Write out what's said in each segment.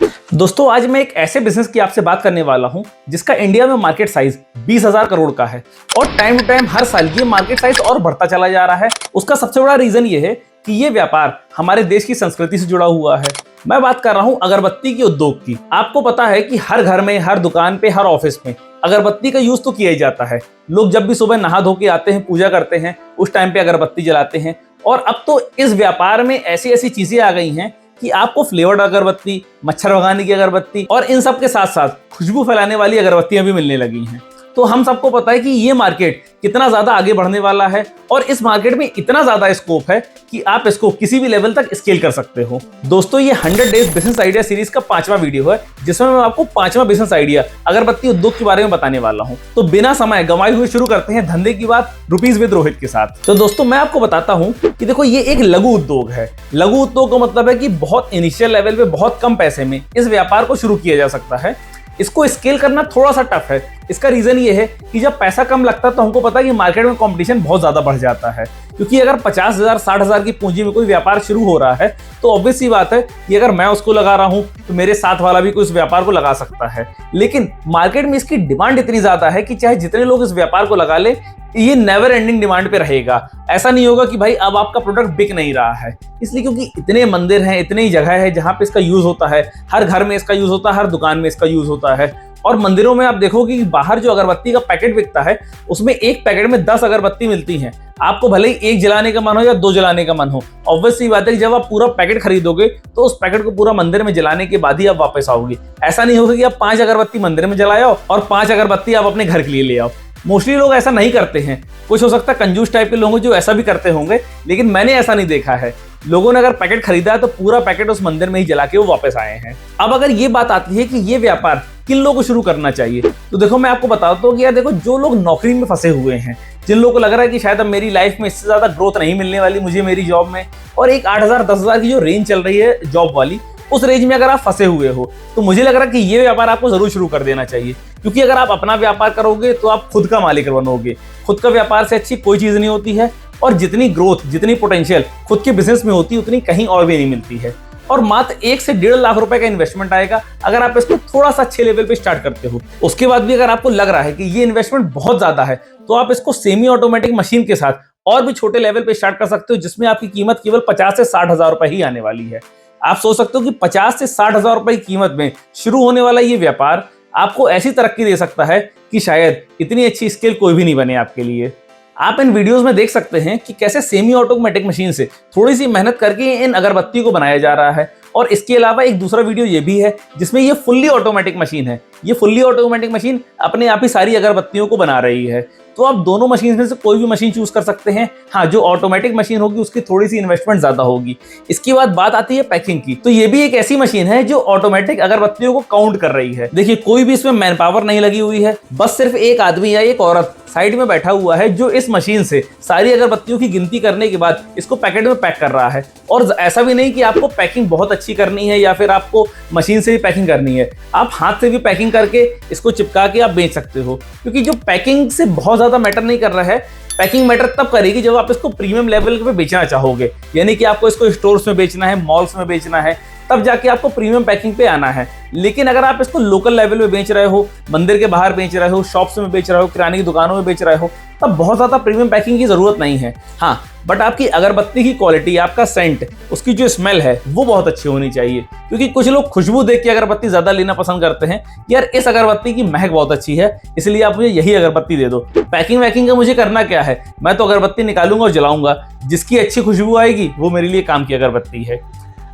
दोस्तों आज मैं एक ऐसे बिजनेस की आपसे बात करने वाला हूं जिसका इंडिया में मार्केट साइज 20,000 करोड़ का है और टाइम टू टाइम हर साल ये मार्केट साइज और बढ़ता चला जा रहा है। उसका सबसे बड़ा रीजन ये है कि ये व्यापार हमारे देश की संस्कृति से जुड़ा हुआ है। मैं बात कर रहा हूं अगरबत्ती के उद्योग की। आपको पता है कि हर घर में, हर दुकान पे, हर ऑफिस में अगरबत्ती का यूज तो किया ही जाता है। लोग जब भी सुबह नहा धो के आते हैं, पूजा करते हैं, उस टाइम पे अगरबत्ती जलाते हैं। और अब तो इस व्यापार में ऐसी ऐसी चीजें आ गई हैं कि आपको फ्लेवर्ड अगरबत्ती, मच्छर भगाने की अगरबत्ती और इन सब के साथ साथ खुशबू फैलाने वाली अगरबत्तियां भी मिलने लगी हैं। तो हम सबको पता है कि ये मार्केट कितना ज्यादा आगे बढ़ने वाला है और इस मार्केट में इतना ज्यादा स्कोप है कि आप इसको किसी भी लेवल तक स्केल कर सकते हो। दोस्तों ये 100 डेज बिजनेस आइडिया सीरीज का 5वां वीडियो है जिसमें मैं आपको 5वां बिजनेस आइडिया अगरबत्ती उद्योग के बारे में बताने वाला हूं। तो बिना समय गंवाए हुए शुरू करते हैं धंधे की बात रुपीज विद रोहित के साथ। तो दोस्तों मैं आपको बताता हूं कि देखो ये एक लघु उद्योग है। लघु उद्योग का मतलब है कि बहुत इनिशियल लेवल पे बहुत कम पैसे में इस व्यापार को शुरू किया जा सकता है। इसको स्केल करना थोड़ा सा टफ है। इसका रीजन ये है कि जब पैसा कम लगता है तो हमको पता है कि मार्केट में कंपटीशन बहुत ज्यादा बढ़ जाता है। क्योंकि अगर 50,000 60,000 की पूंजी में कोई व्यापार शुरू हो रहा है तो ऑब्वियस सी बात है कि अगर मैं उसको लगा रहा हूं तो मेरे साथ वाला भी कोई इस व्यापार को लगा सकता है। लेकिन मार्केट में इसकी डिमांड इतनी ज्यादा है कि चाहे जितने लोग इस व्यापार को लगा ले, ये नेवर एंडिंग डिमांड पे रहेगा। ऐसा नहीं होगा कि भाई अब आपका प्रोडक्ट बिक नहीं रहा है, इसलिए क्योंकि इतने मंदिर हैं, इतनी जगह है जहां पे इसका यूज होता है। हर घर में इसका यूज होता है, हर दुकान में इसका यूज होता है। और मंदिरों में आप देखोगे कि बाहर जो अगरबत्ती का पैकेट बिकता है उसमें एक पैकेट में 10 अगरबत्ती मिलती हैं। आपको भले ही एक जलाने का मन हो या 2 जलाने का मन हो, ऑब्वियस सी बात है कि जब आप पूरा पैकेट खरीदोगे तो उस पैकेट को पूरा मंदिर में जलाने के बाद ही आप वापस आओगे। ऐसा नहीं होगा कि आप 5 अगरबत्ती मंदिर में जलाओ और 5 अगरबत्ती आप अपने घर के लिए ले आओ। मोस्टली लोग ऐसा नहीं करते हैं। कुछ हो सकता है कंजूस टाइप के लोग जो ऐसा भी करते होंगे, लेकिन मैंने ऐसा नहीं देखा है। लोगों ने अगर पैकेट खरीदा है तो पूरा पैकेट उस मंदिर में ही जला के वो वापस आए हैं। अब अगर ये बात आती है कि ये व्यापार किन लोगों को शुरू करना चाहिए, तो देखो मैं आपको बताता हूँ कि यार देखो जो लोग नौकरी में फंसे हुए हैं, जिन लोगों को लग रहा है कि शायद अब मेरी लाइफ में इससे ज्यादा ग्रोथ नहीं मिलने वाली मुझे मेरी जॉब में, और एक 8,000 10,000 की जो रेंज चल रही है जॉब वाली, उस रेंज में अगर आप फंसे हुए हो तो मुझे लग रहा है कि ये व्यापार आपको जरूर शुरू कर देना चाहिए। क्योंकि अगर आप अपना व्यापार करोगे तो आप खुद का मालिक बनोगे। खुद का व्यापार से अच्छी कोई चीज नहीं होती है और जितनी ग्रोथ, जितनी पोटेंशियल खुद के बिजनेस में होती है उतनी कहीं और भी नहीं मिलती है। और मात्र 1 से 1.5 लाख रुपए का इन्वेस्टमेंट आएगा अगर आप इसको थोड़ा सा अच्छे लेवल पे स्टार्ट करते हो। उसके बाद भी अगर आपको लग रहा है कि ये इन्वेस्टमेंट बहुत ज्यादा है तो आप इसको सेमी ऑटोमेटिक मशीन के साथ और भी छोटे लेवल पे स्टार्ट कर सकते हो, जिसमें आपकी कीमत केवल 50 से 60,000 रुपए ही आने वाली है। आप सोच सकते हो कि 50 से 60,000 रुपए की कीमत में शुरू होने वाला ये व्यापार आपको ऐसी तरक्की दे सकता है कि शायद इतनी अच्छी स्केल कोई भी नहीं बने आपके लिए। आप इन वीडियोस में देख सकते हैं कि कैसे सेमी ऑटोमेटिक मशीन से थोड़ी सी मेहनत करके इन अगरबत्ती को बनाया जा रहा है। और इसके अलावा एक दूसरा वीडियो ये भी है जिसमें ये फुल्ली ऑटोमेटिक मशीन है। ये फुल्ली ऑटोमेटिक मशीन अपने आप ही सारी अगरबत्तियों को बना रही है। तो आप दोनों मशीन में से कोई भी मशीन चूज कर सकते हैं। हाँ, जो ऑटोमेटिक मशीन होगी उसकी थोड़ी सी इन्वेस्टमेंट ज्यादा होगी। इसके बाद बात आती है पैकिंग की। तो ये भी एक ऐसी मशीन है जो ऑटोमेटिक अगरबत्तियों को काउंट कर रही है। देखिए कोई भी इसमें मैन पावर नहीं लगी हुई है, बस सिर्फ एक आदमी या एक औरत साइड में बैठा हुआ है जो इस मशीन से सारी अगरबत्तियों की गिनती करने के बाद इसको पैकेट में पैक कर रहा है। और ऐसा भी नहीं कि आपको पैकिंग बहुत अच्छी करनी है या फिर आपको मशीन से भी पैकिंग करनी है, आप हाथ से भी पैकिंग करके इसको चिपका के आप बेच सकते हो। क्योंकि जो पैकिंग से बहुत ज्यादा मैटर नहीं कर रहा है, पैकिंग मैटर तब करेगी जब आप इसको प्रीमियम लेवल पे बेचना चाहोगे। यानी कि आपको इसको स्टोर्स में बेचना है, मॉल्स में बेचना है, तब जाके आपको प्रीमियम पैकिंग पे आना है। लेकिन अगर आप इसको लोकल लेवल में बेच रहे हो, मंदिर के बाहर बेच रहे हो, शॉप्स में बेच रहे हो, किराने की दुकानों में बेच रहे हो, तब बहुत ज्यादा प्रीमियम पैकिंग की जरूरत नहीं है। हाँ, बट आपकी अगरबत्ती की क्वालिटी, आपका सेंट, उसकी जो स्मेल है वो बहुत अच्छी होनी चाहिए। क्योंकि कुछ लोग खुशबू देख के अगरबत्ती ज्यादा लेना पसंद करते हैं, यार इस अगरबत्ती की महक बहुत अच्छी है इसलिए आप मुझे यही अगरबत्ती दे दो। पैकिंग वैकिंग का मुझे करना क्या है, मैं तो अगरबत्ती निकालूंगा और जलाऊंगा। जिसकी अच्छी खुशबू आएगी वो मेरे लिए काम की अगरबत्ती है।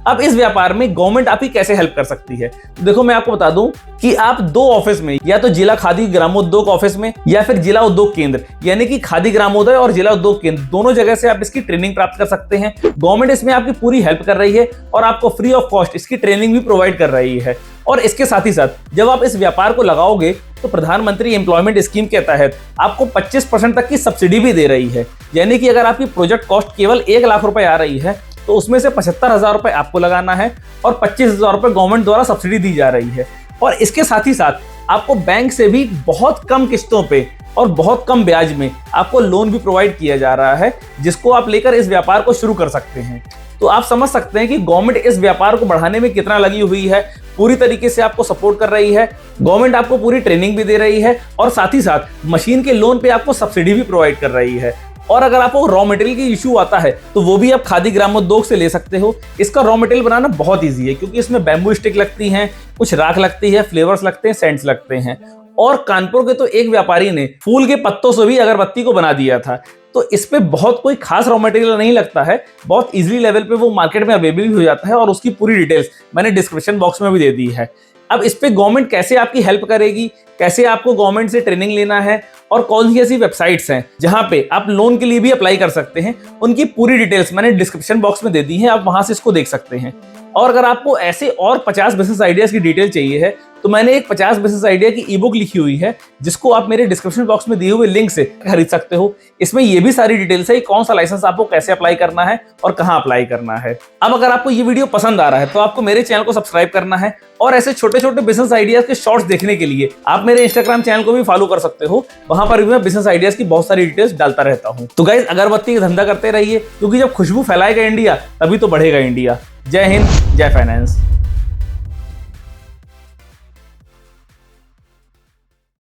अब इस व्यापार में गवर्नमेंट आपकी कैसे हेल्प कर सकती है, तो देखो मैं आपको बता दूं कि आप 2 ऑफिस में, या तो जिला खादी ग्रामोद्योग ऑफिस में या फिर जिला उद्योग केंद्र, यानी कि खादी ग्रामोदय और जिला उद्योग केंद्र, दोनों जगह से आप इसकी ट्रेनिंग प्राप्त कर सकते हैं। गवर्नमेंट इसमें आपकी पूरी हेल्प कर रही है और आपको फ्री ऑफ कॉस्ट इसकी ट्रेनिंग भी प्रोवाइड कर रही है। और इसके साथ ही साथ जब आप इस व्यापार को लगाओगे तो प्रधानमंत्री एम्प्लॉयमेंट स्कीम के तहत आपको 25% तक की सब्सिडी भी दे रही है। यानी कि अगर आपकी प्रोजेक्ट कॉस्ट केवल 1 लाख रुपए आ रही है तो उसमें से 75,000 रुपए आपको लगाना है और 25,000 रुपए गवर्नमेंट द्वारा सब्सिडी दी जा रही है। और इसके साथ ही साथ आपको बैंक से भी बहुत कम किस्तों पे और बहुत कम ब्याज में आपको लोन भी प्रोवाइड किया जा रहा है, जिसको आप लेकर इस व्यापार को शुरू कर सकते हैं। तो आप समझ सकते हैं कि गवर्नमेंट इस व्यापार को बढ़ाने में कितना लगी हुई है। पूरी तरीके से आपको सपोर्ट कर रही है, गवर्नमेंट आपको पूरी ट्रेनिंग भी दे रही है और साथ ही साथ मशीन के लोन पे आपको सब्सिडी भी प्रोवाइड कर रही है। और अगर आपको रॉ मटेरियल की इशू आता है तो वो भी आप खादी ग्रामोद्योग से ले सकते हो। इसका रॉ मटेरियल बनाना बहुत ईजी है क्योंकि इसमें बैम्बू स्टिक लगती हैं, कुछ राख लगती है, फ्लेवर्स लगते हैं, सेंट्स लगते हैं। और कानपुर के तो एक व्यापारी ने फूल के पत्तों से भी अगरबत्ती को बना दिया था। तो इस पे बहुत कोई खास रॉ मटेरियल नहीं लगता है, बहुत इजीली लेवल पे वो मार्केट में अवेलेबल भी हो जाता है और उसकी पूरी डिटेल्स मैंने डिस्क्रिप्शन बॉक्स में भी दे दी है। अब इस पे गवर्नमेंट कैसे आपकी हेल्प करेगी, कैसे आपको गवर्नमेंट से ट्रेनिंग लेना है और कौन सी ऐसी वेबसाइट्स हैं जहां पे आप लोन के लिए भी अप्लाई कर सकते हैं, उनकी पूरी डिटेल्स मैंने डिस्क्रिप्शन बॉक्स में दे दी है, आप वहां से इसको देख सकते हैं। और अगर आपको ऐसे और 50 बिजनेस आइडियाज की डिटेल चाहिए है तो मैंने एक 50 बिजनेस आइडिया की ई बुक लिखी हुई है जिसको आप मेरे डिस्क्रिप्शन बॉक्स में दिए हुए लिंक से खरीद सकते हो। इसमें ये भी सारी डिटेल्स है कि कौन सा लाइसेंस आपको कैसे अप्लाई करना है और कहां अप्लाई करना है। अब अगर आपको ये वीडियो पसंद आ रहा है तो आपको मेरे चैनल को सब्सक्राइब करना है और ऐसे छोटे छोटे बिजनेस आइडियाज के शॉर्ट्स देखने के लिए आप मेरे इंस्टाग्राम चैनल को भी फॉलो कर सकते हो। वहां पर भी मैं बिजनेस आइडियाज की बहुत सारी डिटेल्स डालता रहता हूं। तो गाइस, अगरबत्ती का धंधा करते रहिए क्योंकि जब खुशबू फैलाएगा इंडिया तभी तो बढ़ेगा इंडिया। जय हिंद, जय फाइनेंस।